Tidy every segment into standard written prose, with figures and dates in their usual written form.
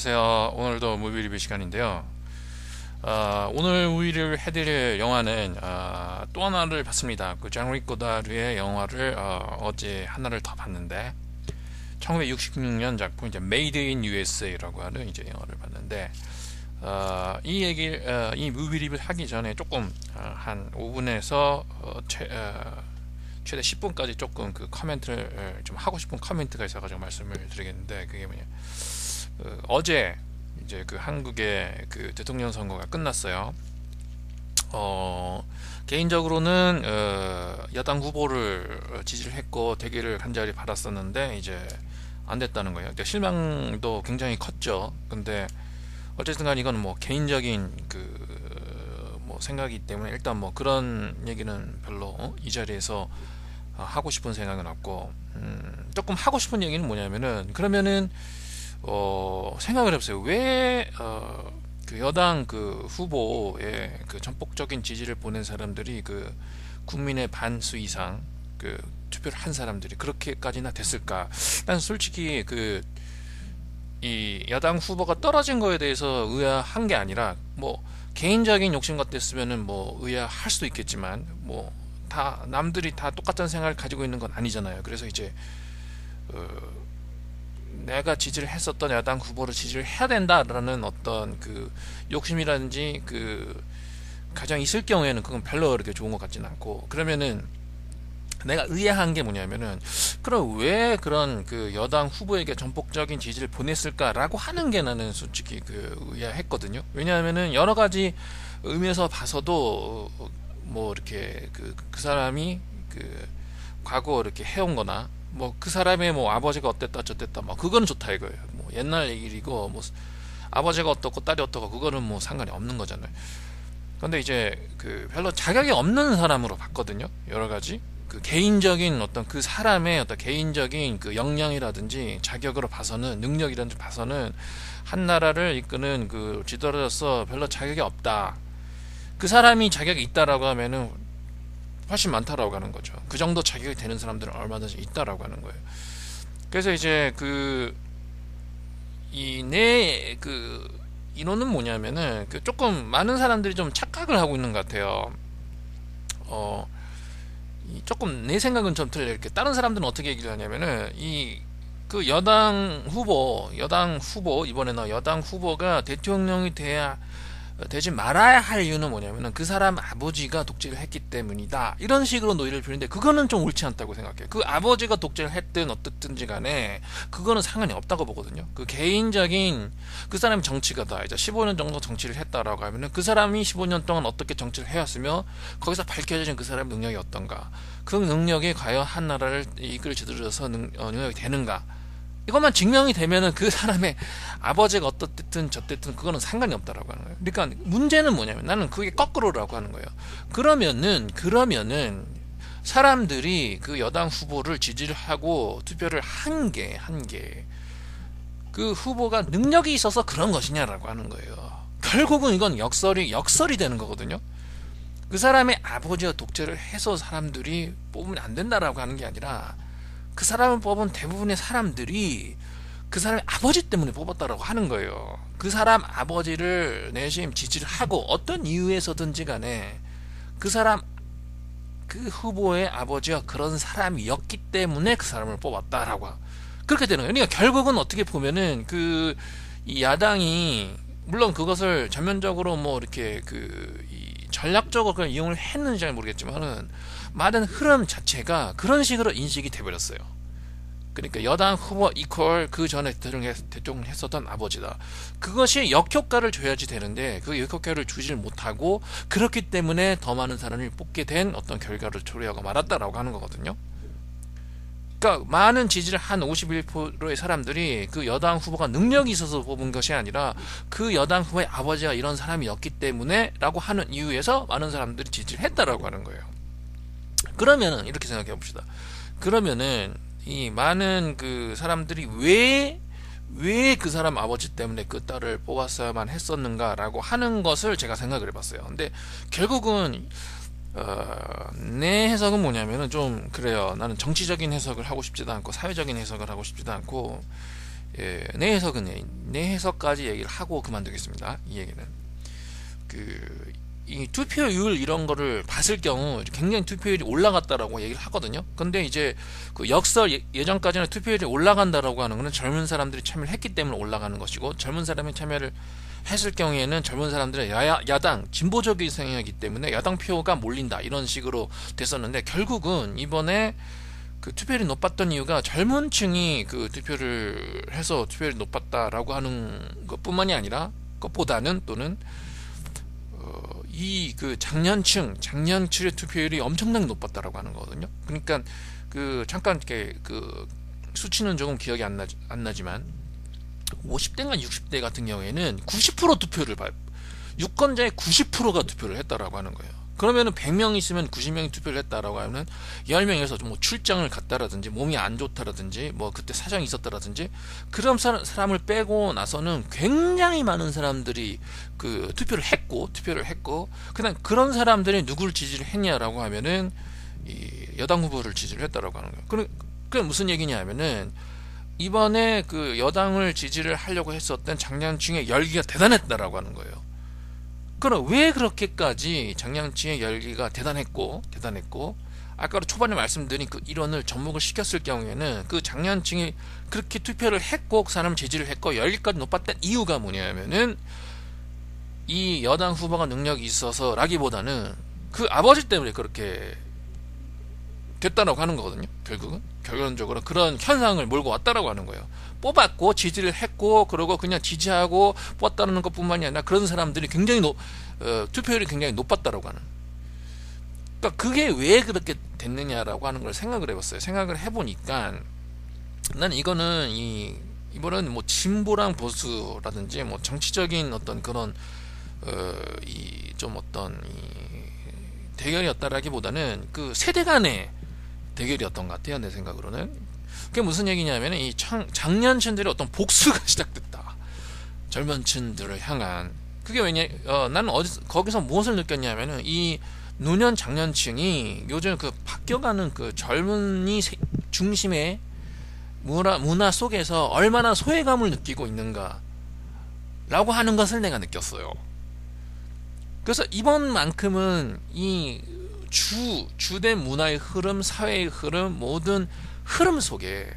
안녕하세요. 오늘도 무비 리뷰 시간인데요. 오늘 무비를 해드릴 영화는 또 하나를 봤습니다. 그 장르 고다르의 영화를 어제 하나를 더 봤는데 1966년 작품 이제 Made in USA라고 하는 이제 영화를 봤는데 이 무비 리뷰 하기 전에 조금 한 5분에서 최대 10분까지 조금 그 코멘트를 좀 하고 싶은 코멘트가 있어가지고 말씀을 드리겠는데, 그게 뭐냐, 어제 이제 그 한국의 그 대통령 선거가 끝났어요. 개인적으로는 여당 후보를 지지를 했고 대기를 간절히 받았었는데 이제 안 됐다는 거예요. 실망도 굉장히 컸죠. 근데 어쨌든 간 이건 뭐 개인적인 뭐 생각이기 때문에 일단 뭐 그런 얘기는 별로 이 자리에서 하고 싶은 생각은 없고, 조금 하고 싶은 얘기는 뭐냐면은, 그러면은 생각을 해보세요. 왜 그 여당 그 후보의 그 전폭적인 지지를 보낸 사람들이 그 국민의 반수 이상 그 투표를 한 사람들이 그렇게까지나 됐을까? 난 솔직히 이 여당 후보가 떨어진 거에 대해서 의아한 게 아니라, 뭐 개인적인 욕심 같았으면은 뭐 의아할 수도 있겠지만, 뭐 다 남들이 다 똑같은 생각을 가지고 있는 건 아니잖아요. 그래서 이제 내가 지지를 했었던 야당 후보를 지지를 해야 된다라는 어떤 그 욕심이라든지 그 가장 있을 경우에는 그건 별로 그렇게 좋은 것 같지는 않고, 그러면은 내가 의아한 게 뭐냐면은, 그럼 왜 그런 그 여당 후보에게 전폭적인 지지를 보냈을까라고 하는 게 나는 솔직히 의아했거든요. 왜냐하면은 여러 가지 의미에서 봐서도 뭐 이렇게 그 사람이 과거 이렇게 해온 거나, 뭐 그 사람의 뭐 아버지가 어땠다 저땠다 뭐 그거는 좋다 이거예요. 뭐 옛날 얘기고, 뭐 아버지가 어떻고 딸이 어떻고 그거는 뭐 상관이 없는 거잖아요. 근데 이제 별로 자격이 없는 사람으로 봤거든요. 여러 가지 그 개인적인 어떤 그 사람의 어떤 개인적인 그 역량이라든지 자격으로 봐서는, 능력이라든지 봐서는 한 나라를 이끄는 그 지도자로서 별로 자격이 없다. 그 사람이 자격이 있다라고 하면은 훨씬 많다라고 하는 거죠. 그 정도 자격이 되는 사람들은 얼마든지 있다라고 하는 거예요. 그래서 이제 이론은 뭐냐면은, 조금 많은 사람들이 좀 착각을 하고 있는 것 같아요. 조금 내 생각은 좀 틀려. 이렇게 다른 사람들은 어떻게 얘기를 하냐면은, 여당 후보 이번에는 여당 후보가 대통령이 되지 말아야 할 이유는 뭐냐면은 그 사람 아버지가 독재를 했기 때문이다, 이런 식으로 논의를 펴는데, 그거는 좀 옳지 않다고 생각해요. 그 아버지가 독재를 했든 어떻든지 간에 그거는 상관이 없다고 보거든요. 그 개인적인 그 사람이 정치가다, 이제 15년 정도 정치를 했다라고 하면은 그 사람이 15년 동안 어떻게 정치를 해왔으며 거기서 밝혀진 그 사람의 능력이 어떤가, 그 능력이 과연 한 나라를 이끌 지도자로서 능력이 되는가, 이것만 증명이 되면은 그 사람의 아버지가 어떻든 저쨌든 그거는 상관이 없다라고 하는 거예요. 그러니까 문제는 뭐냐면, 나는 그게 거꾸로라고 하는 거예요. 그러면은 사람들이 그 여당 후보를 지지를 하고 투표를 한 게 그 후보가 능력이 있어서 그런 것이냐라고 하는 거예요. 결국은 이건 역설이 되는 거거든요. 그 사람의 아버지가 독재를 해서 사람들이 뽑으면 안 된다라고 하는 게 아니라, 그 사람을 뽑은 대부분의 사람들이 그 사람의 아버지 때문에 뽑았다라고 하는 거예요. 그 사람 아버지를 내심 지지를 하고 어떤 이유에서든지 간에 그 후보의 아버지가 그런 사람이었기 때문에 그 사람을 뽑았다라고, 그렇게 되는 거예요. 그러니까 결국은 어떻게 보면은 이 야당이 물론 그것을 전면적으로 뭐 이렇게 이 전략적으로 그걸 이용을 했는지 잘 모르겠지만은, 많은 흐름 자체가 그런 식으로 인식이 돼버렸어요. 그러니까 여당 후보 이퀄 그 전에 대통령 했었던 아버지다. 그것이 역효과를 줘야지 되는데 그 역효과를 주질 못하고, 그렇기 때문에 더 많은 사람을 뽑게 된 어떤 결과를 초래하고 말았다라고 하는 거거든요. 그러니까 많은 지지를 한 51%의 사람들이 그 여당 후보가 능력이 있어서 뽑은 것이 아니라 그 여당 후보의 아버지가 이런 사람이었기 때문에 라고 하는 이유에서 많은 사람들이 지지를 했다라고 하는 거예요. 그러면은 이렇게 생각해 봅시다. 그러면은 이 많은 그 사람들이 왜 그 사람 아버지 때문에 그 딸을 뽑았어야만 했었는가라고 하는 것을 제가 생각을 해봤어요. 근데 결국은 내 해석은 뭐냐면은 좀 그래요. 나는 정치적인 해석을 하고 싶지도 않고 사회적인 해석을 하고 싶지도 않고, 내 해석까지 얘기를 하고 그만두겠습니다. 이 얘기는 이 투표율 이런 거를 봤을 경우 굉장히 투표율이 올라갔다라고 얘기를 하거든요. 근데 이제 그 역설 예전까지는 투표율이 올라간다라고 하는 거는 젊은 사람들이 참여를 했기 때문에 올라가는 것이고, 젊은 사람이 참여를 했을 경우에는 젊은 사람들은 야당 진보적인 성향이기 때문에 야당 표가 몰린다 이런 식으로 됐었는데, 결국은 이번에 그 투표율이 높았던 이유가 젊은 층이 그 투표를 해서 투표율이 높았다라고 하는 것뿐만이 아니라, 것보다는 또는 이 그 장년층의 투표율이 엄청나게 높았다라고 하는 거거든요. 그러니까 그 잠깐 이렇게 그 수치는 조금 기억이 안 나지만 50대인가 60대 같은 경우에는 90% 투표를 유권자의 90%가 투표를 했다라고 하는 거예요. 그러면은 100명 있으면 90명이 투표를 했다라고 하면 10명에서 뭐 출장을 갔다라든지 몸이 안 좋다라든지 뭐 그때 사정이 있었다라든지 그런 사람을 빼고 나서는 굉장히 많은 사람들이 그 투표를 했고 그냥 그런 사람들이 누구를 지지를 했냐라고 하면은 이 여당 후보를 지지를 했다라고 하는 거예요. 그게 무슨 얘기냐 하면은 이번에 그 여당을 지지를 하려고 했었던 장년층의 열기가 대단했다라고 하는 거예요. 그럼 왜 그렇게까지 장년층의 열기가 대단했고 아까 초반에 말씀드린 그 일원을 접목을 시켰을 경우에는 그 장년층이 그렇게 투표를 했고 그 사람을 지지를 했고 열기까지 높았던 이유가 뭐냐면은 이 여당 후보가 능력이 있어서라기보다는 그 아버지 때문에 그렇게 됐다라고 하는 거거든요. 결론적으로 그런 현상을 몰고 왔다라고 하는 거예요. 뽑았고 지지를 했고 그러고 그냥 지지하고 뽑았다는 것뿐만이 아니라 그런 사람들이 굉장히 투표율이 굉장히 높았다라고 하는. 그러니까 그게 왜 그렇게 됐느냐라고 하는 걸 생각을 해봤어요. 생각을 해보니까 난 이번은 뭐 진보랑 보수라든지 뭐 정치적인 어떤 그런 대결이었다라기보다는 그 세대 간의 대결이었던 것 같아요. 내 생각으로는. 그게 무슨 얘기냐면 이 장년층들의 어떤 복수가 시작됐다. 젊은 층들을 향한. 그게 나는 거기서 무엇을 느꼈냐면은 이 노년 장년층이 요즘 그 바뀌어가는 그 젊은이 중심의 문화 속에서 얼마나 소외감을 느끼고 있는가 라고 하는 것을 내가 느꼈어요. 그래서 이번만큼은 이 주된 문화의 흐름, 사회의 흐름, 모든 흐름 속에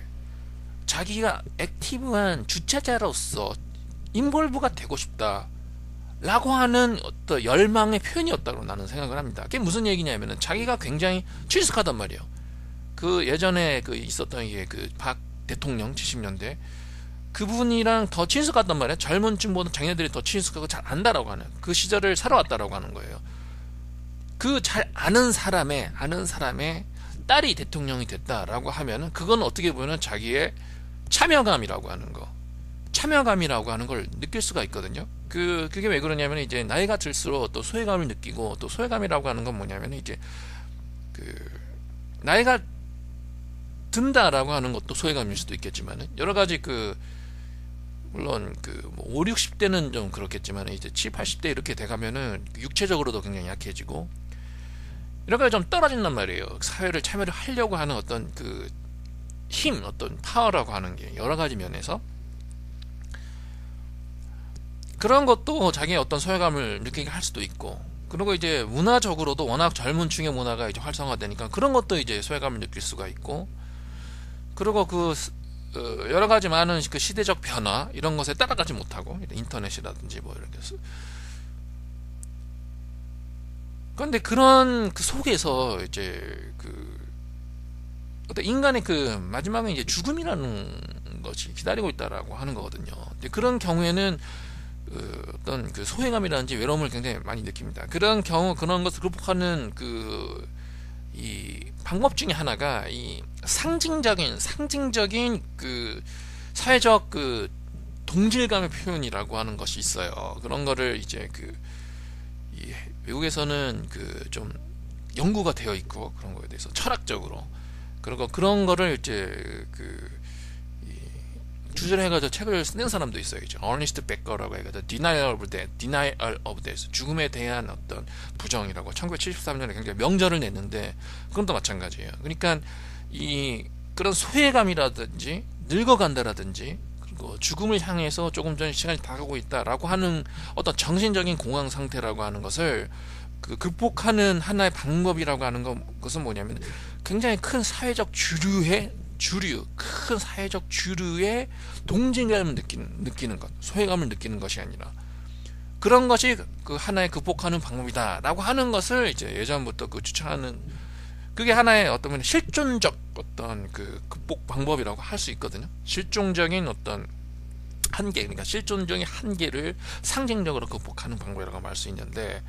자기가 액티브한 주체자로서 인볼브가 되고 싶다 라고 하는 어떤 열망의 표현이었다고 나는 생각을 합니다. 그게 무슨 얘기냐면은 자기가 굉장히 친숙하단 말이에요. 그 예전에 그 있었던 이게 그 박 대통령 70년대 그분이랑 더 친숙하단 말이에요. 젊은 층보다 자기네들이 더 친숙하고 잘 안다라고 하는 그 시절을 살아왔다라고 하는 거예요. 그 잘 아는 사람의 딸이 대통령이 됐다라고 하면은 그건 어떻게 보면 자기의 참여감이라고 하는 걸 느낄 수가 있거든요. 그게 왜 그러냐면 이제 나이가 들수록 또 소외감을 느끼고, 또 소외감이라고 하는 건 뭐냐면 이제 그 나이가 든다라고 하는 것도 소외감일 수도 있겠지만은 여러 가지 물론 뭐 5, 60대는 좀 그렇겠지만 이제 7, 80대 이렇게 돼가면은 육체적으로도 굉장히 약해지고 이런 게 좀 떨어진단 말이에요. 사회를 참여를 하려고 하는 어떤 그 힘, 어떤 파워라고 하는 게 여러 가지 면에서 그런 것도 자기의 어떤 소외감을 느끼게 할 수도 있고, 그리고 이제 문화적으로도 워낙 젊은 층의 문화가 이제 활성화되니까 그런 것도 이제 소외감을 느낄 수가 있고, 그리고 여러 가지 많은 그 시대적 변화 이런 것에 따라가지 못하고 인터넷이라든지 뭐 이렇게 그런데 그런 그 속에서 이제 어떤 인간의 마지막은 이제 죽음이라는 것이 기다리고 있다라고 하는 거거든요. 근데 그런 경우에는 어떤 그 소외감이라든지 외로움을 굉장히 많이 느낍니다. 그런 것을 극복하는 이 방법 중에 하나가 이 상징적인 그 사회적 그 동질감의 표현이라고 하는 것이 있어요. 그런 거를 이제 이 외국에서는 좀 연구가 되어 있고, 그런 거에 대해서 철학적으로, 그리고 그런 거를 이제 주제를 해가지고 책을 쓴 사람도 있어요. 어니스트 베커라고 해가지고 Denial of Death, 죽음에 대한 어떤 부정이라고 1973년에 굉장히 명절을 냈는데 그건 또 마찬가지예요. 그러니까 그런 소외감이라든지 늙어간다라든지 죽음을 향해서 조금 전 시간이 다가오고 있다라고 하는 어떤 정신적인 공황 상태라고 하는 것을 극복하는 하나의 방법이라고 하는 것은 뭐냐면 굉장히 큰 사회적 큰 사회적 주류의 동질감을 느끼는 것, 소외감을 느끼는 것이 아니라 그런 것이 그 하나의 극복하는 방법이다라고 하는 것을 이제 예전부터 추천하는, 그게 하나의 어떤 실존적 어떤 극복 방법이라고 할 수 있거든요. 실존적인 어떤 한계, 그러니까 실존적인 한계를 상징적으로 극복하는 방법이라고 말 수 있는데,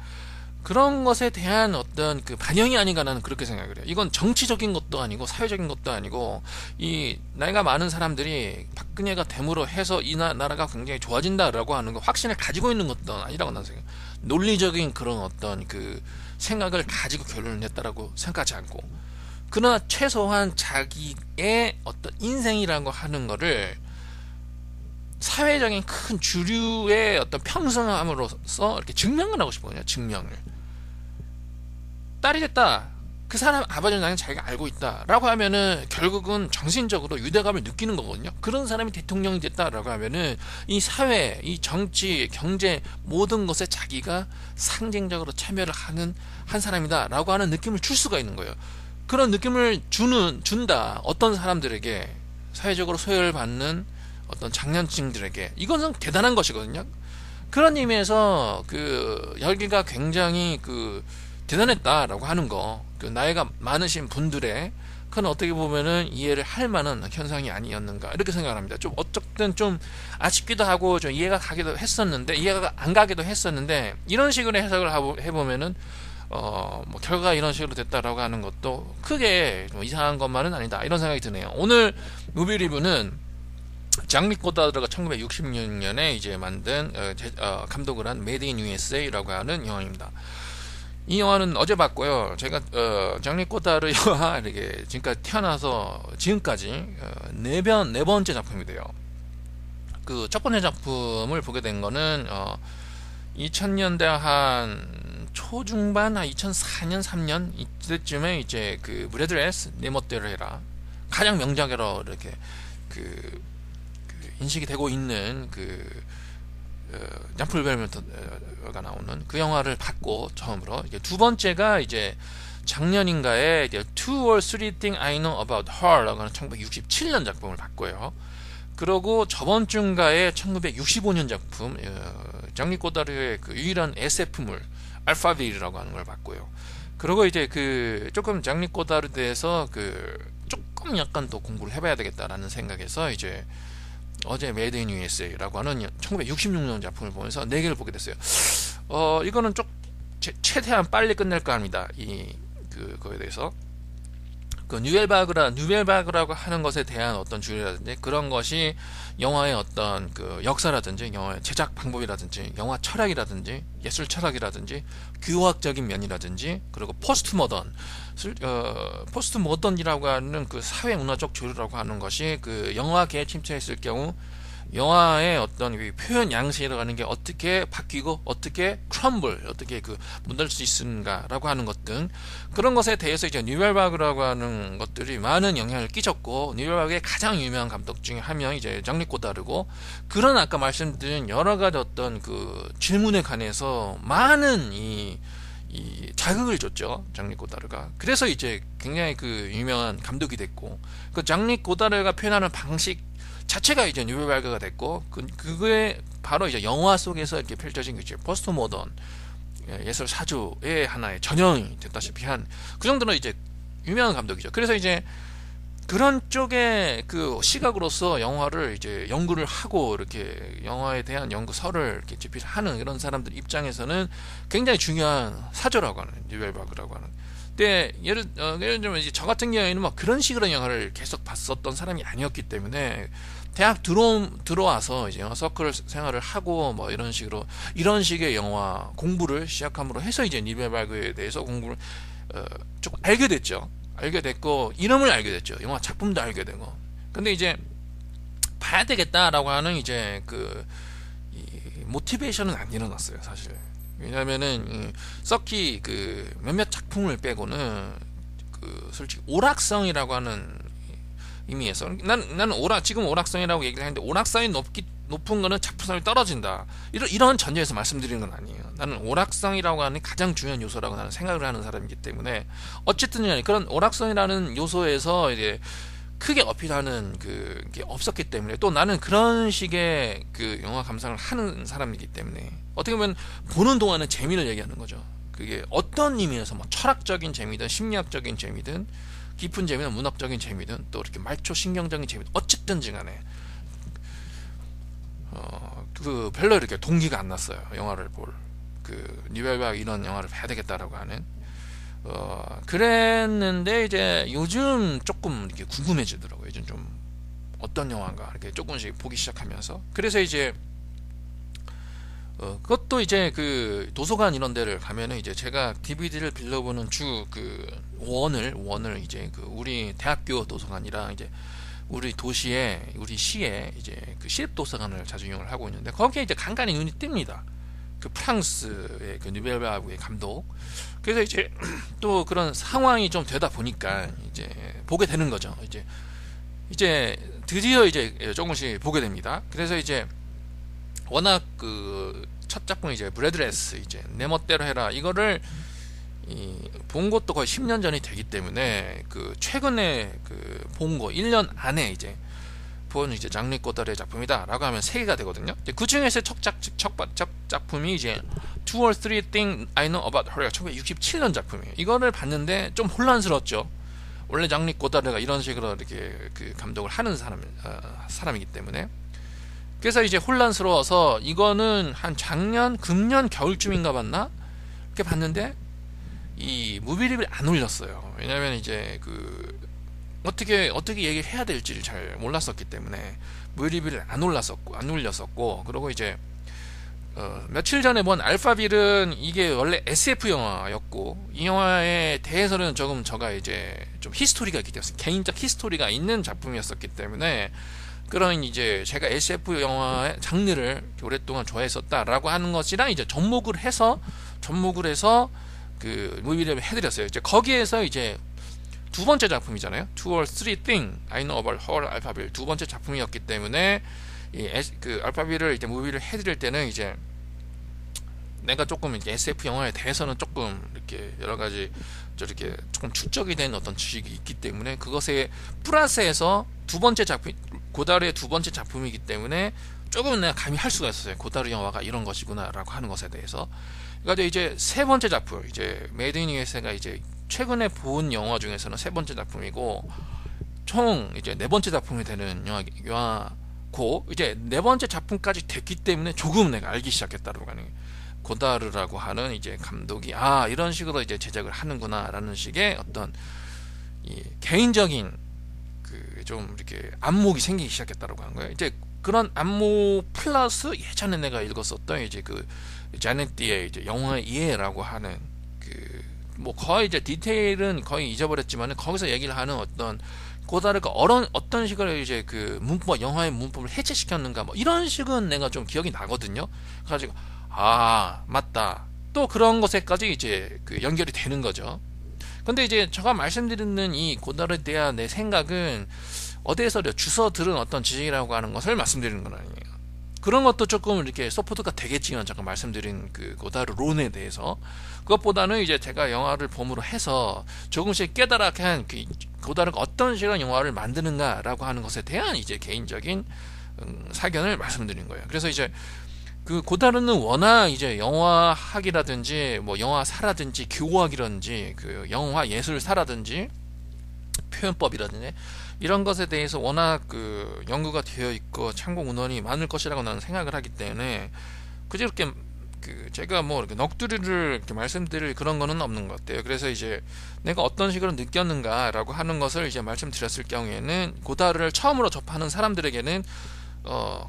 그런 것에 대한 어떤 반영이 아닌가 나는 그렇게 생각을 해요. 이건 정치적인 것도 아니고 사회적인 것도 아니고, 이 나이가 많은 사람들이 박근혜가 됨으로 해서 이 나라가 굉장히 좋아진다라고 하는 거 확신을 가지고 있는 것도 아니라고 나는 생각해요. 논리적인 그런 어떤 생각을 가지고 결론을 냈다라고 생각하지 않고, 그러나 최소한 자기의 어떤 인생이라고 하는 거를 사회적인 큰 주류의 어떤 평등함으로써 이렇게 증명을 하고 싶거든요. 증명을. 딸이 됐다, 그 사람 아버지는 나는 자기가 알고 있다라고 하면은 결국은 정신적으로 유대감을 느끼는 거거든요. 그런 사람이 대통령이 됐다라고 하면은 이 사회, 이 정치, 경제 모든 것에 자기가 상징적으로 참여를 하는 한 사람이다라고 하는 느낌을 줄 수가 있는 거예요. 그런 느낌을 준다 어떤 사람들에게, 사회적으로 소외를 받는 어떤 장년층들에게, 이것은 대단한 것이거든요. 그런 의미에서 열기가 굉장히 대단했다라고 하는 거, 나이가 많으신 분들의 그건 어떻게 보면은 이해를 할 만한 현상이 아니었는가 이렇게 생각을 합니다. 좀 어쨌든 좀 아쉽기도 하고 좀 이해가 안 가기도 했었는데 이런 식으로 해석을 해보면은 결과가 이런 식으로 됐다라고 하는 것도 크게 이상한 것만은 아니다 이런 생각이 드네요. 오늘 무비 리뷰는 장리 고다르가 1966년에 이제 만든 감독을 한 메이드 인 USA라고 하는 영화입니다. 이 영화는 어제 봤고요. 제가 장리 고다르 영화 이렇게 지금까지 태어나서 지금까지 네 번째 작품이 돼요. 첫 번째 작품을 보게 된 거는 2000년대 한 초중반, 2004년 3년 이때쯤에 이제 브레드레스 내 멋대로 해라, 가장 명작으로 이렇게 인식이 되고 있는 얀풀 벨모트가 나오는 그 영화를 봤고 처음으로, 두 번째가 이제 작년인가에 Two or Three Things I Know About Her라고 하는 1967년 작품을 봤고요. 그러고 저번 주인가에 1965년 작품 장리 고다르의 유일한 SF물 알파빌이라고 하는 걸 봤고요. 그리고 이제 조금 장리 고다르에 대해서 조금 약간 더 공부를 해봐야 되겠다라는 생각에서 이제 어제 메이드 인 USA라고 하는 1966년 작품을 보면서 4개를 보게 됐어요. 이거는 최대한 빨리 끝낼까 합니다. 그거에 대해서. 뉴벨바그라고 하는 것에 대한 어떤 주의라든지 그런 것이 영화의 어떤 역사라든지 영화의 제작 방법이라든지 영화 철학이라든지 예술 철학이라든지 교학적인 면이라든지 그리고 포스트 모던이라고 하는 사회 문화적 조류라고 하는 것이 영화계에 침투했을 경우 영화의 어떤 표현 양식이라고 하는 게 어떻게 바뀌고 어떻게 어떻게 무너질 수 있는가라고 하는 것 등 그런 것에 대해서 이제 뉴벨바그라고 하는 것들이 많은 영향을 끼쳤고, 뉴벨바그의 가장 유명한 감독 중에 한 명이 이제 장리 고다르고, 그런 아까 말씀드린 여러 가지 어떤 질문에 관해서 많은 이 자극을 줬죠, 장리 고다르가. 그래서 이제 굉장히 유명한 감독이 됐고, 장리 고다르가 표현하는 방식 자체가 이제 뉴벨바그가 됐고, 그게 바로 이제 영화 속에서 이렇게 펼쳐진 게 포스트 모던 예술 사조의 하나의 전형이 됐다시피 한 그 정도는 이제 유명한 감독이죠. 그래서 이제 그런 쪽의 시각으로서 영화를 이제 연구를 하고 이렇게 영화에 대한 연구서를 이렇게 집필하는 이런 사람들 입장에서는 굉장히 중요한 사조라고 하는 뉴벨바그라고 하는. 근데 예를 들면 이제 저 같은 경우에는 그런 식으로 영화를 계속 봤었던 사람이 아니었기 때문에 대학 들어와서 이제 영화 서클 생활을 하고 이런 식의 영화 공부를 시작함으로 해서 이제 뉴벨바그에 대해서 공부를 조금 알게 됐고 이름을 알게 됐죠. 영화 작품도 알게 되고. 근데 이제 봐야 되겠다라고 하는 이제 이 모티베이션은 안 일어났어요, 사실. 왜냐면은 썩히 몇몇 작품을 빼고는 솔직히 오락성이라고 하는 의미에서 나는 지금 오락성이라고 얘기를 하는데 오락성이 높은 거는 작품성이 떨어진다. 이런 전제에서 말씀드리는 건 아니에요. 나는 오락성이라고 하는 가장 중요한 요소라고 나는 생각을 하는 사람이기 때문에 어쨌든 간에 그런 오락성이라는 요소에서 이제 크게 어필하는 게 없었기 때문에 또 나는 그런 식의 그 영화 감상을 하는 사람이기 때문에 어떻게 보면 보는 동안은 재미를 얘기하는 거죠. 그게 어떤 의미에서 뭐 철학적인 재미든 심리학적인 재미든 깊은 재미든 문학적인 재미든 또 이렇게 말초 신경적인 재미든 어쨌든지 간에 별로 이렇게 동기가 안 났어요. 영화를 볼 뉴벨박 이런 영화를 봐야 되겠다라고 하는 그랬는데 이제 요즘 조금 이렇게 궁금해지더라고요. 요즘 좀 어떤 영화인가 이렇게 조금씩 보기 시작하면서 그래서 이제 그것도 이제 그 도서관 이런 데를 가면은 이제 제가 DVD를 빌려보는 원을 이제 그 우리 대학교 도서관이랑 이제 우리 시에 이제 그 시립도서관을 자주 이용을 하고 있는데 거기에 이제 간간히 눈이 띕니다. 그 프랑스의 그 뉴벨바의 감독. 그래서 이제 또 그런 상황이 좀 되다 보니까 이제 보게 되는 거죠. 이제 드디어 이제 조금씩 보게 됩니다. 그래서 이제 워낙 그 첫 작품 이제 브래드레스 이제 내 멋대로 해라 이거를 본 것도 거의 10년 전이 되기 때문에 그 최근에 그 본 거 1년 안에 이제 본 이제 장르 꼬다르의 작품이다라고 하면 3개가 되거든요. 그 중에서 첫 작품이 이제 Two or Three Things I Know About Her가 1967년 작품이에요. 이거를 봤는데 좀 혼란스럽죠. 원래 장르 꼬다르가 이런 식으로 이렇게 그 감독을 하는 사람이기 때문에 그래서 이제 혼란스러워서 이거는 한 금년 겨울쯤인가 봤나? 이렇게 봤는데 이 무비리뷰를 안 올렸어요. 왜냐면 이제 어떻게 얘기를 해야 될지를 잘 몰랐었기 때문에 무비리뷰를 안 올렸었고 그리고 이제 며칠 전에 본 알파빌은 이게 원래 SF 영화였고 이 영화에 대해서는 조금 제가 이제 좀 히스토리가 있기 때문에 개인적 히스토리가 있는 작품이었었기 때문에 그런 이제 제가 SF 영화의 장르를 오랫동안 좋아했었다라고 하는 것이랑 이제 접목을 해서 그 무비리뷰를 해드렸어요. 이제 거기에서 이제 두 번째 작품이잖아요. Two or Three Things I Know About Her 알파빌 두 번째 작품이었기 때문에 그 알파빌을 이제 무비를 해드릴 때는 이제 내가 조금 이제 SF 영화에 대해서는 조금 이렇게 여러 가지 저렇게 조금 축적이 된 어떤 지식이 있기 때문에 그것에 플러스해서 두 번째 작품 고다르의 두 번째 작품이기 때문에 조금 내가 감히 할 수가 있었어요. 고다르 영화가 이런 것이구나라고 하는 것에 대해서. 그러니까 이제 세 번째 작품 이제 메이드 인 USA가 이제 최근에 본 영화 중에서는 세 번째 작품이고 총 이제 네 번째 작품이 되는 영화고 이제 네 번째 작품까지 됐기 때문에 조금 내가 알기 시작했다라고 하는 고다르라고 하는 이제 감독이 이런 식으로 이제 제작을 하는구나라는 식의 어떤 개인적인 좀 이렇게 안목이 생기기 시작했다라고 하는 거예요. 이제 그런 안목 플러스 예전에 내가 읽었었던 이제 그 자넷디의 이제 영화의 이해라고 하는 뭐 거의 이제 디테일은 거의 잊어버렸지만 거기서 얘기를 하는 어떤 고다르가 어떤 식으로 이제 그 문법 영화의 문법을 해체시켰는가 뭐 이런 식은 내가 좀 기억이 나거든요. 그래가지고 맞다 또 그런 것에까지 이제 그 연결이 되는 거죠. 근데 이제 제가 말씀드리는 이 고다르에 대한 내 생각은 어디에서 주워 들은 어떤 지식이라고 하는 것을 말씀드리는 건 아니에요. 그런 것도 조금 이렇게 서포트가 되겠지만 잠깐 말씀드린 그 고다르 론에 대해서 그것보다는 이제 제가 영화를 봄으로 해서 조금씩 깨달게 한 고다르가 어떤 식으로 영화를 만드는가라고 하는 것에 대한 이제 개인적인 사견을 말씀드린 거예요. 그래서 이제 그 고다르는 워낙 이제 영화학이라든지 뭐 영화사라든지 교학이라든지 그 영화 예술사라든지 표현법이라든지 이런 것에 대해서 워낙 그 연구가 되어 있고 참고 문헌이 많을 것이라고 나는 생각을 하기 때문에 그렇게 제가 뭐 이렇게 넋두리를 이렇게 말씀드릴 그런 거는 없는 것 같아요. 그래서 이제 내가 어떤 식으로 느꼈는가라고 하는 것을 이제 말씀드렸을 경우에는 고다르를 처음으로 접하는 사람들에게는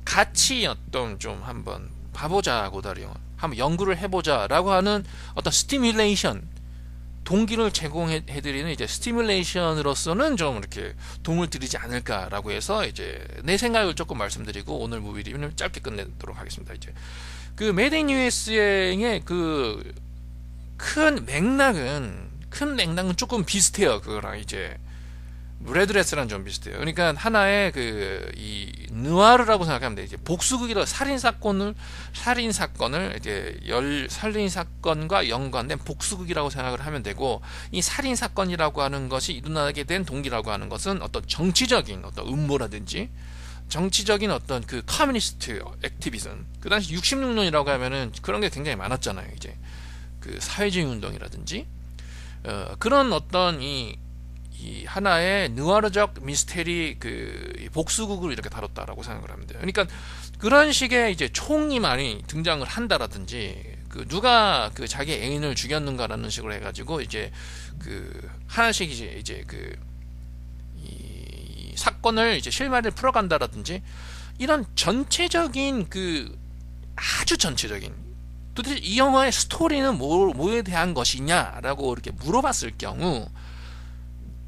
같이 어떤 좀 한번 봐보자 고다르 영화 한번 연구를 해보자라고 하는 어떤 스티뮬레이션 동기를 제공해드리는 이제 스티뮬레이션으로서는 좀 이렇게 도움을 드리지 않을까라고 해서 이제 내 생각을 조금 말씀드리고 오늘 무비 리뷰는 짧게 끝내도록 하겠습니다. 이제 그 메이드 인 USA의 그 큰 맥락은 조금 비슷해요. 그거랑 이제 레드레스랑 좀 비슷해요. 그러니까 하나의 이 느와르라고 생각하면 돼. 이제 복수극이라 살인 사건을 이제 살인 사건과 연관된 복수극이라고 생각을 하면 되고, 이 살인 사건이라고 하는 것이 일어나게 된 동기라고 하는 것은 어떤 정치적인 어떤 음모라든지 정치적인 어떤 그 커뮤니스트 액티비즘, 그 당시 66년이라고 하면은 그런 게 굉장히 많았잖아요. 이제 그 사회주의 운동이라든지 그런 어떤 이 하나의 느와르적 미스테리 그 복수극을 이렇게 다뤘다라고 생각을 하면 돼요. 그러니까 그런 식의 이제 총이 많이 등장을 한다라든지, 그 누가 그 자기 애인을 죽였는가라는 식으로 해가지고 이제 그 하나씩 이제 그 이 사건을 이제 실마리를 풀어간다라든지, 이런 전체적인 그 아주 전체적인, 도대체 이 영화의 스토리는 뭐에 대한 것이냐라고 이렇게 물어봤을 경우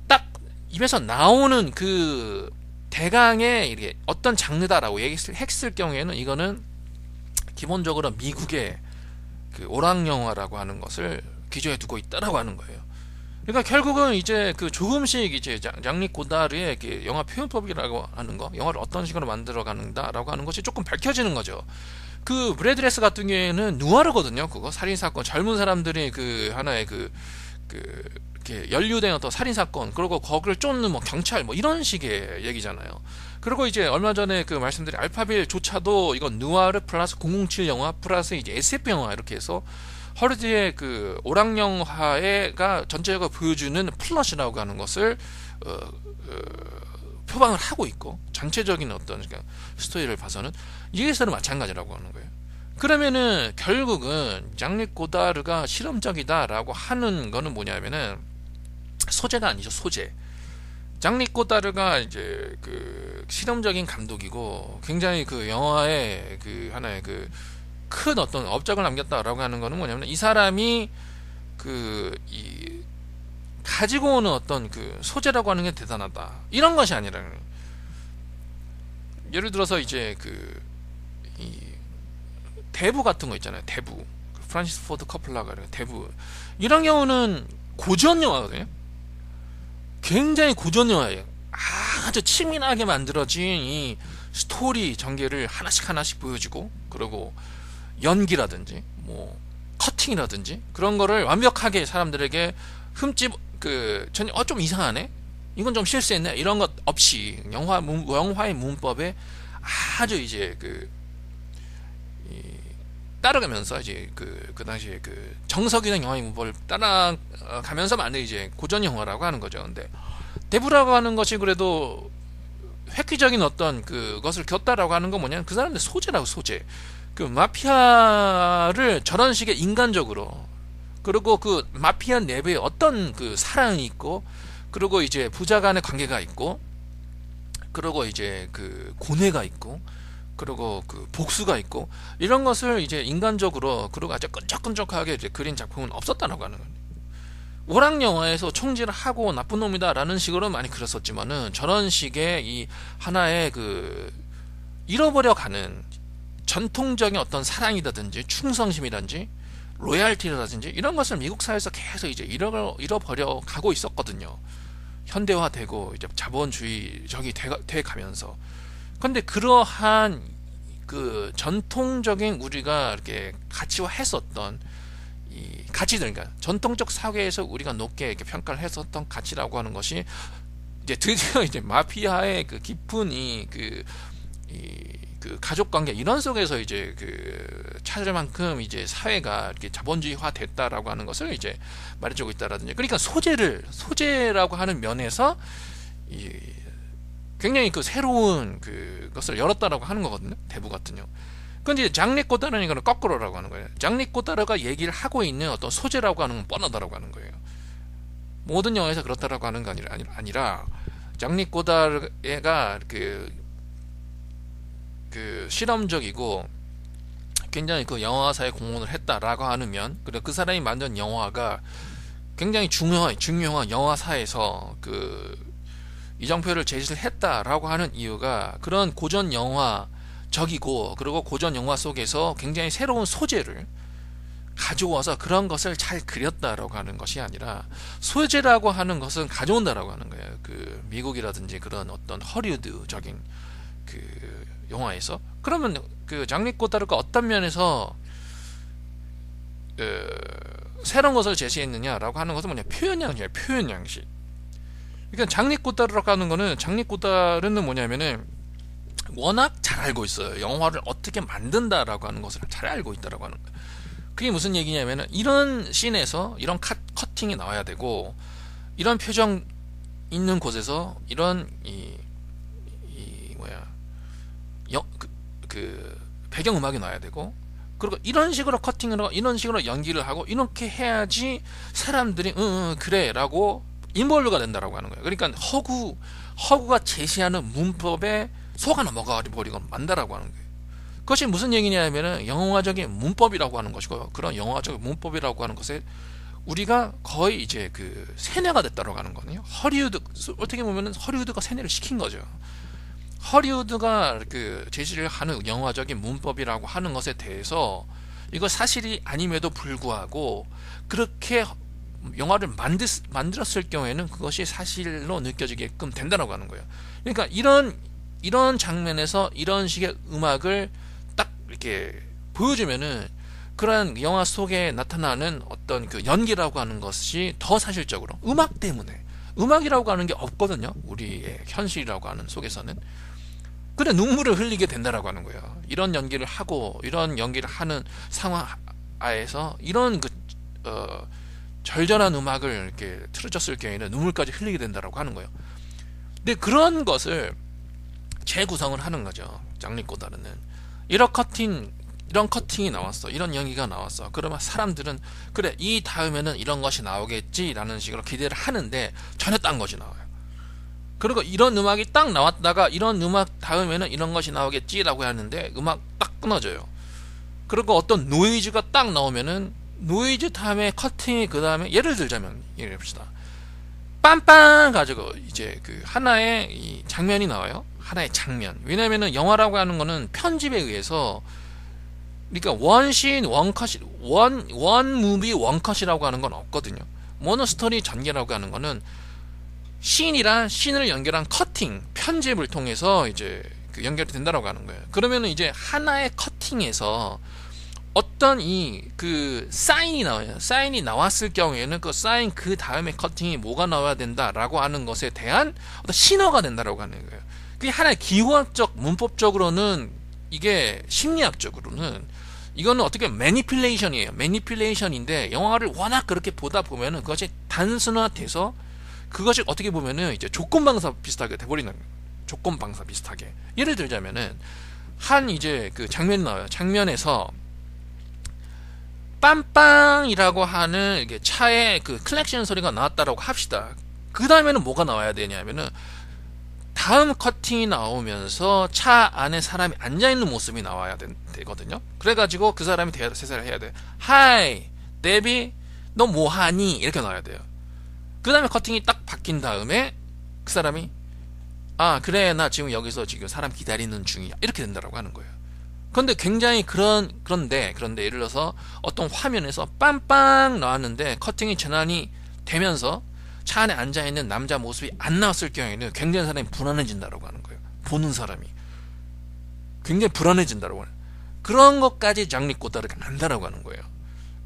딱 입에서 나오는 그 대강의 이렇게 어떤 장르다라고 얘기했을 경우에는 이거는 기본적으로 미국의 그 오락 영화라고 하는 것을 기조에 두고 있다라고 하는 거예요. 그러니까 결국은 이제 그 조금씩 이제 장리 고다르의 그 영화 표현법이라고 하는 거, 영화를 어떤 식으로 만들어 가는다라고 하는 것이 조금 밝혀지는 거죠. 그 브래드레스 같은 경우에는 누아르거든요. 그거 살인 사건, 젊은 사람들이 그 하나의 그 이렇게 연루된 어떤 살인 사건, 그리고 거기를 쫓는 뭐 경찰 뭐 이런 식의 얘기잖아요. 그리고 이제 얼마 전에 그 말씀드린 알파빌조차도 이건 누아르 플러스 007 영화 플러스 이제 SF 영화 이렇게 해서 허리디의 그 오락 영화가 전체적으로 보여주는 플롯이라고 하는 것을 표방을 하고 있고, 전체적인 어떤 스토리를 봐서는 이게서는 마찬가지라고 하는 거예요. 그러면은 결국은 장리 고다르가 실험적이다라고 하는 거는 뭐냐면은 소재가 아니죠. 소재. 장리 고다르가 이제 그 실험적인 감독이고 굉장히 그 영화에 그 하나의 그 큰 어떤 업적을 남겼다라고 하는 거는 뭐냐면, 이 사람이 이 가지고 오는 어떤 그 소재라고 하는 게 대단하다, 이런 것이 아니라, 예를 들어서 이제 이 대부 같은 거 있잖아요. 대부, 프란시스 포드 커플라가 대부, 이런 경우는 고전 영화거든요. 굉장히 고전 영화예요. 아주 치밀하게 만들어진 이 스토리 전개를 하나씩 보여주고, 그리고 연기라든지 뭐 커팅이라든지 그런 거를 완벽하게 사람들에게 흠집 전혀 좀 이상하네, 이건 좀 실수했네, 이런 것 없이 영화의 문법에 아주 이제 따라가면서 이제 그 당시에 그 정석이된 영화의 문법을 따라가면서 만든 이제 고전 영화라고 하는 거죠. 근데 대부라고 하는 것이 그래도 획기적인 어떤 그것을 겼다라고 하는 건 뭐냐면, 그 사람들 소재라고, 소재. 그 마피아를 저런 식의 인간적으로, 그리고 그 마피아 내부에 어떤 그 사랑이 있고, 그리고 이제 부자 간의 관계가 있고, 그리고 이제 그 고뇌가 있고, 그리고 그 복수가 있고, 이런 것을 이제 인간적으로, 그리고 아주 끈적끈적하게 이제 그린 작품은 없었다라고 하는 거예요. 오락 영화에서 총질을 하고 나쁜 놈이다라는 식으로 많이 그렸었지만은, 저런 식의 이 하나의 그 잃어버려가는 전통적인 어떤 사랑이라든지 충성심이라든지 로얄티라든지 이런 것을 미국 사회에서 계속 이제 잃어버려 가고 있었거든요. 현대화되고 이제 자본주의적이 돼 가면서. 근데 그러한 그 전통적인 우리가 이렇게 가치화했었던 이 가치들, 그러니까 전통적 사회에서 우리가 높게 이렇게 평가를 했었던 가치라고 하는 것이 이제 드디어 이제 마피아의 그 깊은 그 가족 관계 이런 속에서 이제 찾을 만큼 이제 사회가 이렇게 자본주의화 됐다라고 하는 것을 이제 말해주고 있다라든지, 그러니까 소재라고 하는 면에서 굉장히 그 새로운 그것을 열었다라고 하는 거거든요. 대부 같은 경우. 근데 이제 장리 고다르는 이거는 거꾸로라고 하는 거예요. 장리 고다르가 얘기를 하고 있는 어떤 소재라고 하는 건 뻔하다라고 하는 거예요. 모든 영화에서 그렇다라고 하는 게 아니라 장리 고다르가 실험적이고 굉장히 그 영화사에 공헌을 했다라고 하는 면, 그리고 그 사람이 만든 영화가 굉장히 중요한 영화사에서 이정표를 제시를 했다라고 하는 이유가, 그런 고전 영화적이고, 그리고 고전 영화 속에서 굉장히 새로운 소재를 가져와서 그런 것을 잘 그렸다라고 하는 것이 아니라 소재라고 하는 것은 가져온다라고 하는 거예요. 그 미국이라든지 그런 어떤 허리우드적인 그 영화에서. 그러면 그 장리 꼬다르가 어떤 면에서 새로운 것을 제시했느냐라고 하는 것은 뭐냐, 표현 양식이에요. 표현 양식. 그러니까 장리 꼬다르라고 하는 거는, 장리 꼬다르는 뭐냐면은 워낙 잘 알고 있어요. 영화를 어떻게 만든다라고 하는 것을 잘 알고 있다라고 하는 거예요. 그게 무슨 얘기냐면은 이런 씬에서 이런 커팅이 나와야 되고, 이런 표정 있는 곳에서 이런 배경 음악이 나와야 되고, 그리고 이런 식으로 커팅을 하고 이런 식으로 연기를 하고 이렇게 해야지 사람들이 그래 라고 인볼브가 된다라고 하는 거예요. 그러니까 허구가 제시하는 문법에 속아 넘어가 버리고 만다라고 하는 거예요. 그것이 무슨 얘기냐면은 영화적인 문법이라고 하는 것이고요. 그런 영화적인 문법이라고 하는 것에 우리가 거의 이제 그 세뇌가 됐다라고 하는 거거든요. 어떻게 보면은 허리우드가 세뇌를 시킨 거죠. 허리우드가 그 제시를 하는 영화적인 문법이라고 하는 것에 대해서 이거 사실이 아님에도 불구하고 그렇게 영화를 만들었을 경우에는 그것이 사실로 느껴지게끔 된다라고 하는 거예요. 그러니까 이런 장면에서 이런 식의 음악을 딱 이렇게 보여주면은 그런 영화 속에 나타나는 어떤 그 연기라고 하는 것이 더 사실적으로 음악 때문에, 음악이라고 하는 게 없거든요. 우리의 현실이라고 하는 속에서는. 그래 눈물을 흘리게 된다라고 하는 거예요. 이런 연기를 하고 이런 연기를 하는 상황하에서 이런 절절한 음악을 이렇게 틀어줬을 경우에는 눈물까지 흘리게 된다라고 하는 거예요. 근데 그런 것을 재구성을 하는 거죠. 장리 꼬다르는 이런 커팅이 나왔어, 이런 연기가 나왔어. 그러면 사람들은 그래 이 다음에는 이런 것이 나오겠지라는 식으로 기대를 하는데 전혀 딴 것이 나와요. 그리고 이런 음악이 딱 나왔다가 이런 음악 다음에는 이런 것이 나오겠지라고 하는데 음악 딱 끊어져요. 그리고 어떤 노이즈가 딱 나오면은 노이즈 다음에 커팅이 그 다음에 예를 들자면 봅시다. 빰빰 가지고 이제 그 하나의 이 장면이 나와요. 하나의 장면. 왜냐면은 영화라고 하는 거는 편집에 의해서, 그러니까 원씬 원컷이 원 무비 원컷이라고 하는 건 없거든요. 모노스토리 전개라고 하는 거는 씬이랑 씬을 연결한 커팅, 편집을 통해서 이제 그 연결이 된다라고 하는 거예요. 그러면은 이제 하나의 커팅에서 어떤 그 사인이 나와요. 사인이 나왔을 경우에는 그 사인 그 다음에 커팅이 뭐가 나와야 된다라고 하는 것에 대한 어떤 신호가 된다라고 하는 거예요. 그게 하나의 기호학적, 문법적으로는, 이게 심리학적으로는 이거는 어떻게 매니플레이션이에요. 매니플레이션인데 영화를 워낙 그렇게 보다 보면은 그것이 단순화돼서 그것이 어떻게 보면은 이제 조건방사 비슷하게 돼버리는 거예요. 조건방사 비슷하게. 예를 들자면은 이제 그 장면이 나와요. 장면에서 빰빵이라고 하는 이게 차에 그 클렉션 소리가 나왔다라고 합시다. 그 다음에는 뭐가 나와야 되냐면은 다음 커팅이 나오면서 차 안에 사람이 앉아있는 모습이 나와야 되거든요. 그래가지고 그 사람이 대사를 해야 돼. 하이, 데비, 너 뭐하니? 이렇게 나와야 돼요. 그 다음에 커팅이 딱 바뀐 다음에 그 사람이 그래 나 지금 여기서 지금 사람 기다리는 중이야 이렇게 된다라고 하는 거예요. 그런데 굉장히 그런데 예를 들어서 어떤 화면에서 빰빵 나왔는데 커팅이 전환이 되면서 차 안에 앉아있는 남자 모습이 안 나왔을 경우에는 굉장히 사람이 불안해진다라고 하는 거예요. 보는 사람이 굉장히 불안해진다라고 하는, 그런 것까지 장리 꼬다르가 안다라고 하는 거예요.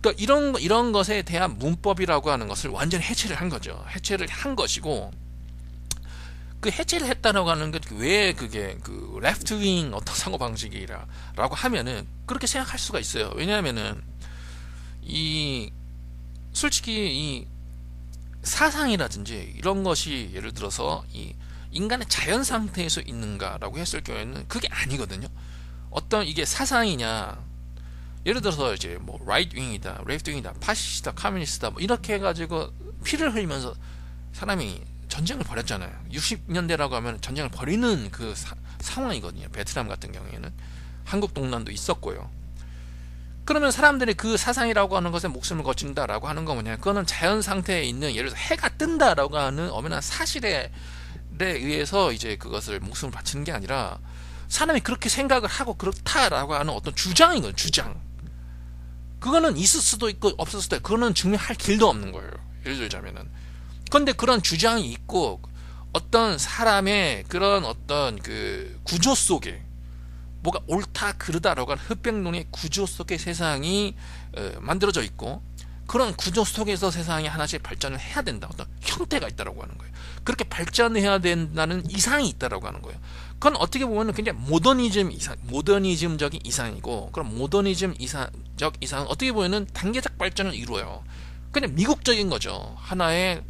그러니까 이런 것에 대한 문법이라고 하는 것을 완전히 해체를 한 거죠. 해체를 한 것이고, 그 해체를 했다라고 하는 게 왜 그게 그 레프트 윙 어떤 사고 방식이라고 하면은 그렇게 생각할 수가 있어요. 왜냐하면은 솔직히 이 사상이라든지 이런 것이 예를 들어서 이 인간의 자연 상태에서 있는가라고 했을 경우에는 그게 아니거든요. 어떤 이게 사상이냐, 예를 들어서 이제 뭐 라이트 윙이다, 레프트 윙이다, 파시스트다, 커뮤니스트다 뭐 이렇게 해가지고 피를 흘리면서 사람이 전쟁을 벌였잖아요. 60년대라고 하면 전쟁을 벌이는 그 상황이거든요. 베트남 같은 경우에는 한국 동남도 있었고요. 그러면 사람들이 그 사상이라고 하는 것에 목숨을 거친다라고 하는 건 뭐냐? 그거는 자연 상태에 있는, 예를 들어서 해가 뜬다라고 하는 엄연한 사실에 의해서 이제 그것을 목숨을 바치는 게 아니라 사람이 그렇게 생각을 하고 그렇다라고 하는 어떤 주장이거든요. 주장. 그거는 있을 수도 있고 없을 수도 있고 그거는 증명할 길도 없는 거예요. 예를 들자면은. 그런데 그런 주장이 있고 어떤 사람의 그런 어떤 그 구조 속에 뭐가 옳다 그르다라고 하는 흑백론의 구조 속의 세상이 만들어져 있고 그런 구조 속에서 세상이 하나씩 발전을 해야 된다. 어떤 형태가 있다라고 하는 거예요. 그렇게 발전해야 된다는 이상이 있다라고 하는 거예요. 그건 어떻게 보면 굉장히 모더니즘적인 이상이고 그런 모더니즘 이상적 이상은 어떻게 보면은 단계적 발전을 이루어요. 그냥 미국적인 거죠. 하나의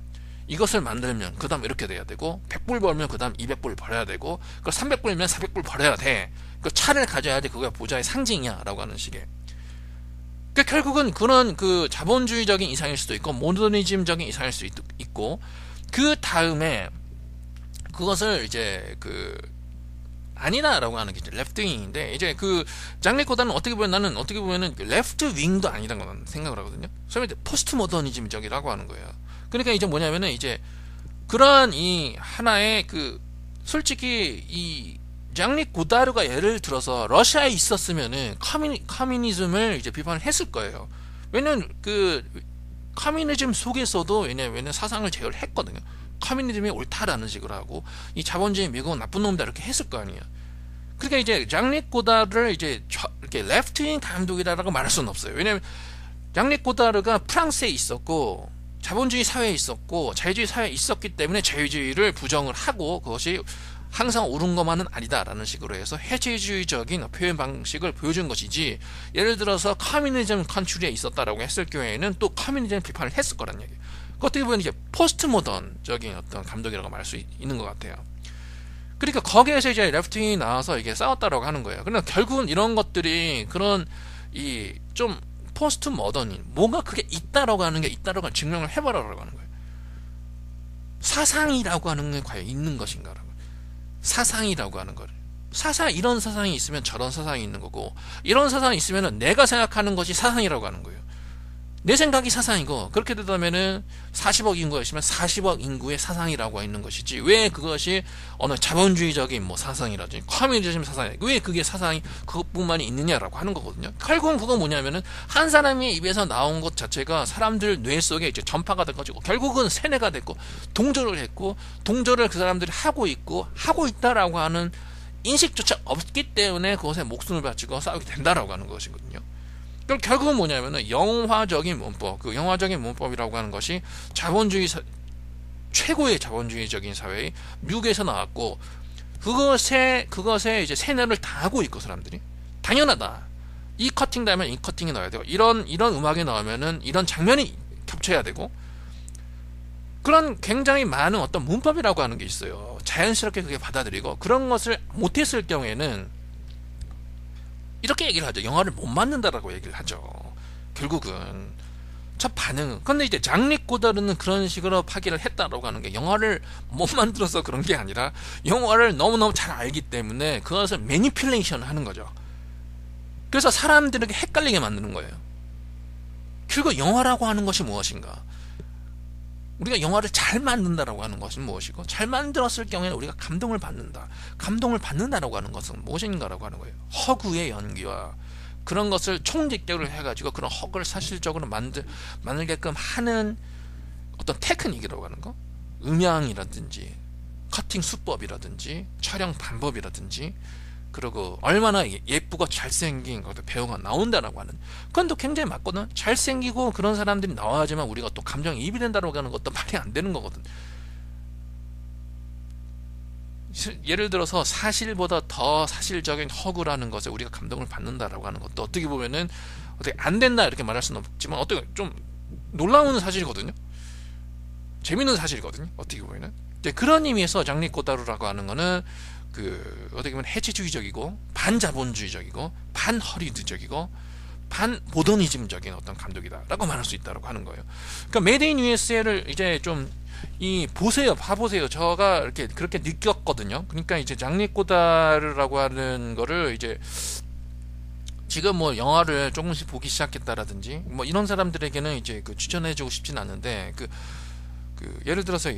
이것을 만들면 그 다음 이렇게 돼야 되고 100불 벌면 그 다음 200불 벌어야 되고 300불이면 400불 벌어야 돼. 그 차를 가져야 돼. 그거가 부자의 상징이야 라고 하는 식의. 그러니까 결국은 그런 그 자본주의적인 이상일 수도 있고 모더니즘적인 이상일 수 있고 그 다음에 그것을 이제 그 아니다라고 하는 게 이제 레프트윙인데 이제 그 장르코다는 어떻게 보면 나는 어떻게 보면은 레프트 윙도 아니라고 생각을 하거든요. 소위 포스트 모더니즘적이라고 하는 거예요. 그러니까 이제 뭐냐면은 이제 그러한 이 하나의 그 솔직히 이 장리 고다르가 예를 들어서 러시아에 있었으면은 커뮤니즘을 이제 비판을 했을 거예요. 왜냐면 그 커뮤니즘 속에서도 왜냐면 사상을 제어를 했거든요. 커뮤니즘이 옳다라는 식으로 하고 이 자본주의 미국은 나쁜 놈이다 이렇게 했을 거 아니에요. 그러니까 이제 장리 고다르를 이제 이렇게 레프트윙 감독이다라고 말할 수는 없어요. 왜냐면 장리 고다르가 프랑스에 있었고 자본주의 사회에 있었고 자유주의 사회에 있었기 때문에 자유주의를 부정을 하고 그것이 항상 옳은 것만은 아니다라는 식으로 해서 해체주의적인 표현 방식을 보여준 것이지 예를 들어서 커뮤니즘 컨트리에 있었다라고 했을 경우에는 또 커뮤니즘 비판을 했을 거란 얘기예요. 어떻게 보면 이제 포스트 모던적인 어떤 감독이라고 말할 수 있는 것 같아요. 그러니까 거기에서 이제 레프팅이 나와서 이게 싸웠다라고 하는 거예요. 그러나 결국은 이런 것들이 그런 이 좀 포스트 모던인 뭔가 그게 있다라고 하는 게 있다라고 증명을 해보라고 하는 거예요. 사상이라고 하는 게 과연 있는 것인가라고. 사상이라고 하는 거를. 이런 사상이 있으면 저런 사상이 있는 거고 이런 사상이 있으면 내가 생각하는 것이 사상이라고 하는 거예요. 내 생각이 사상이고 그렇게 되다면은 40억 인구였으면 40억 인구의 사상이라고 있는 것이지 왜 그것이 어느 자본주의적인 뭐 사상이라든지 커뮤니즘 사상이 왜 그게 사상이 그것뿐만이 있느냐라고 하는 거거든요. 결국은 그거 뭐냐면은 한 사람의 입에서 나온 것 자체가 사람들 뇌 속에 이제 전파가 돼가지고 결국은 세뇌가 됐고 동조를 했고 동조를 그 사람들이 하고 있고 하고 있다라고 하는 인식조차 없기 때문에 그것에 목숨을 바치고 싸우게 된다라고 하는 것이거든요. 그럼 결국은 뭐냐면은 영화적인 문법, 그 영화적인 문법이라고 하는 것이 최고의 자본주의적인 사회의 미국에서 나왔고 그것에 이제 세뇌를 당하고 있고 사람들이 당연하다. 이 커팅 되면 이 커팅이 나와야 되고 이런 음악이 나오면은 이런 장면이 겹쳐야 되고 그런 굉장히 많은 어떤 문법이라고 하는 게 있어요. 자연스럽게 그게 받아들이고 그런 것을 못했을 경우에는 이렇게 얘기를 하죠. 영화를 못 만든다라고 얘기를 하죠. 결국은 첫 반응은. 근데 이제 장리 고다르는 그런 식으로 파기를 했다라고 하는 게 영화를 못 만들어서 그런 게 아니라 영화를 너무너무 잘 알기 때문에 그것을 매니플레이션 하는 거죠. 그래서 사람들에게 헷갈리게 만드는 거예요. 결국 영화라고 하는 것이 무엇인가? 우리가 영화를 잘 만든다라고 하는 것은 무엇이고 잘 만들었을 경우에는 우리가 감동을 받는다. 감동을 받는다라고 하는 것은 무엇인가라고 하는 거예요. 허구의 연기와 그런 것을 총직적으로 해가지고 그런 허구를 사실적으로 만들게끔 하는 어떤 테크닉이라고 하는 거, 음향이라든지 커팅 수법이라든지 촬영 방법이라든지 그리고 얼마나 예쁘고 잘생긴 배우가 나온다라고 하는 그건 또 굉장히 맞거든. 잘생기고 그런 사람들이 나와야지만 우리가 또 감정이입이 된다라고 하는 것도 말이 안 되는 거거든. 예를 들어서 사실보다 더 사실적인 허구라는 것에 우리가 감동을 받는다라고 하는 것도 어떻게 보면은 어떻게 안 된다 이렇게 말할 수는 없지만 어떻게 좀 놀라운 사실이거든요. 재밌는 사실이거든요. 어떻게 보면은 그런 의미에서 장리 고다르라고 하는 거는 그 어떻게 보면 해체주의적이고 반자본주의적이고 반허리우드적이고 반모더니즘적인 어떤 감독이다라고 말할 수 있다라고 하는 거예요. 그러니까 메이드 인 USA를 이제 좀 봐보세요. 제가 이렇게 그렇게 느꼈거든요. 그러니까 이제 장리 고다르라고 하는 거를 이제 지금 뭐 영화를 조금씩 보기 시작했다라든지 뭐 이런 사람들에게는 이제 그 추천해주고 싶진 않은데 그 예를 들어서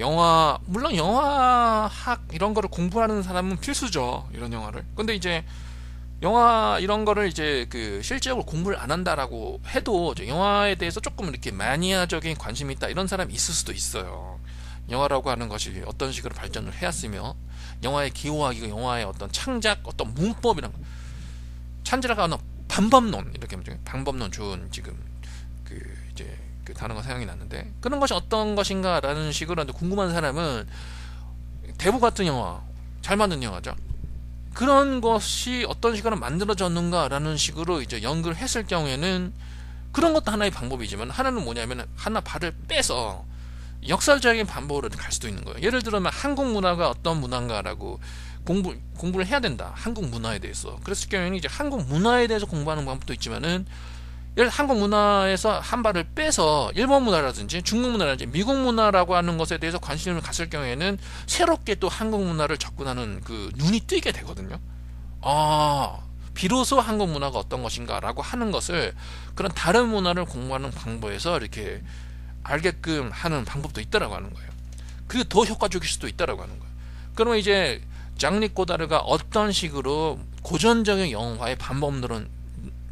물론 영화학 이런 거를 공부하는 사람은 필수죠. 이런 영화를. 근데 이제 영화 이런 거를 이제 그 실질적으로 공부를 안 한다라고 해도 이제 영화에 대해서 조금 이렇게 마니아적인 관심이 있다 이런 사람이 있을 수도 있어요. 영화라고 하는 것이 어떤 식으로 발전을 해왔으며 영화의 기호하기가 영화의 어떤 창작 어떤 문법이란 찬지라가 하는 방법론 이렇게 하면 방법론 좋은 지금 그 이제 그 단어가 생각이 났는데 그런 것이 어떤 것인가라는 식으로 궁금한 사람은 대부 같은 영화 잘 만든 영화죠. 그런 것이 어떤 식으로 만들어졌는가라는 식으로 이제 연구를 했을 경우에는 그런 것도 하나의 방법이지만 하나는 뭐냐면 하나 발을 빼서 역설적인 방법으로 갈 수도 있는 거예요. 예를 들면 한국 문화가 어떤 문화인가라고 공부를 해야 된다. 한국 문화에 대해서. 그랬을 경우에는 이제 한국 문화에 대해서 공부하는 방법도 있지만은 예를 들어 한국 문화에서 한 발을 빼서 일본 문화라든지 중국 문화라든지 미국 문화라고 하는 것에 대해서 관심을 갔을 경우에는 새롭게 또 한국 문화를 접근하는 그 눈이 뜨게 되거든요. 아, 비로소 한국 문화가 어떤 것인가 라고 하는 것을 그런 다른 문화를 공부하는 방법에서 이렇게 알게끔 하는 방법도 있다라고 하는 거예요. 그게 더 효과적일 수도 있다라고 하는 거예요. 그러면 이제 장리 꼬다르가 어떤 식으로 고전적인 영화의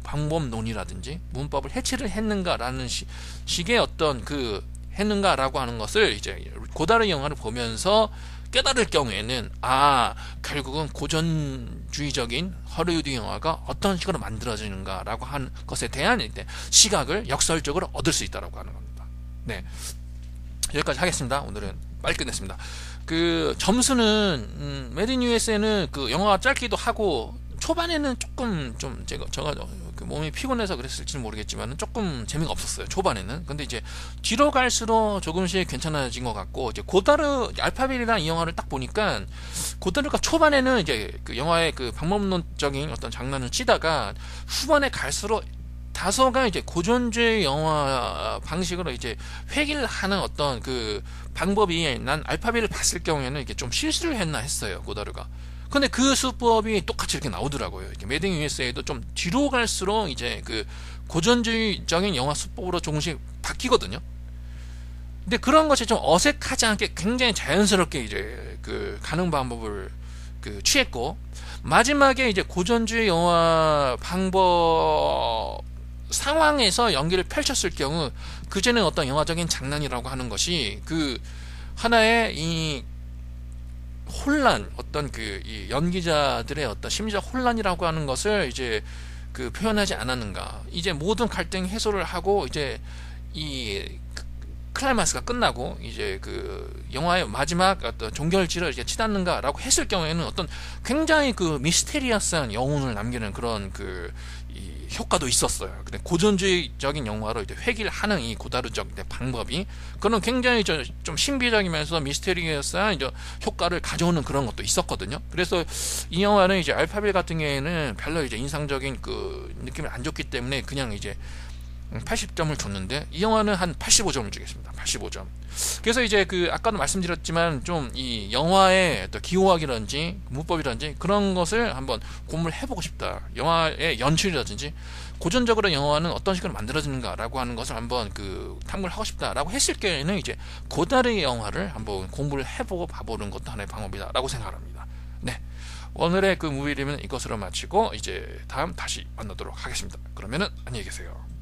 방법론이라든지 문법을 해치를 했는가라는 식의 어떤 그 했는가라고 하는 것을 이제 고다르 영화를 보면서 깨달을 경우에는 아 결국은 고전주의적인 허리우드 영화가 어떤 식으로 만들어지는가라고 하는 것에 대한 시각을 역설적으로 얻을 수 있다라고 하는 겁니다. 네, 여기까지 하겠습니다. 오늘은 빨리 끝냈습니다. 그 점수는 메드 인 USA는 그 영화가 짧기도 하고 초반에는 조금 좀 제가 그 몸이 피곤해서 그랬을지는 모르겠지만 조금 재미가 없었어요. 초반에는. 근데 이제 뒤로 갈수록 조금씩 괜찮아진 것 같고 이제 고다르 알파벳이라는 이 영화를 딱 보니까 고다르가 초반에는 이제 그 영화의 그 방법론적인 어떤 장난을 치다가 후반에 갈수록 다소가 이제 고전주의 영화 방식으로 이제 회귀를 하는 어떤 그 방법이 난 알파벳을 봤을 경우에는 이게 좀 실수를 했나 했어요. 고다르가. 근데 그 수법이 똑같이 이렇게 나오더라고요. 이렇게 메드 인 USA도 좀 뒤로 갈수록 이제 그 고전주의적인 영화 수법으로 조금씩 바뀌거든요. 근데 그런 것이 좀 어색하지 않게 굉장히 자연스럽게 이제 그 가는 방법을 그 취했고 마지막에 이제 고전주의 영화 방법 상황에서 연기를 펼쳤을 경우 그제는 어떤 영화적인 장난이라고 하는 것이 그 하나의 이 혼란 어떤 그 이 연기자들의 어떤 심리적 혼란이라고 하는 것을 이제 그 표현하지 않았는가 이제 모든 갈등 해소를 하고 이제 이 클라이막스가 끝나고 이제 그 영화의 마지막 어떤 종결지를 이제 치닫는가라고 했을 경우에는 어떤 굉장히 그 미스테리어스한 여운을 남기는 그런 그 이 효과도 있었어요. 근데 고전주의적인 영화로 이제 회귀를 하는 이 고다르적 방법이 그런 굉장히 좀 신비적이면서 미스테리어스한 이제 효과를 가져오는 그런 것도 있었거든요. 그래서 이 영화는 이제 알파벳 같은 경우에는 별로 이제 인상적인 그 느낌이 안 좋기 때문에 그냥 이제 80점을 줬는데 이 영화는 한 85점을 주겠습니다. 85점. 그래서 이제 그 아까도 말씀드렸지만 좀 이 영화의 또 기호학이라든지 문법이라든지 그런 것을 한번 공부를 해보고 싶다. 영화의 연출이라든지 고전적으로 영화는 어떤 식으로 만들어지는가라고 하는 것을 한번 그 탐구를 하고 싶다라고 했을 경우에는 이제 고다르의 영화를 한번 공부를 해보고 봐보는 것도 하나의 방법이다라고 생각합니다. 네. 오늘의 그 무비 리뷰는 이것으로 마치고 이제 다음 다시 만나도록 하겠습니다. 그러면은 안녕히 계세요.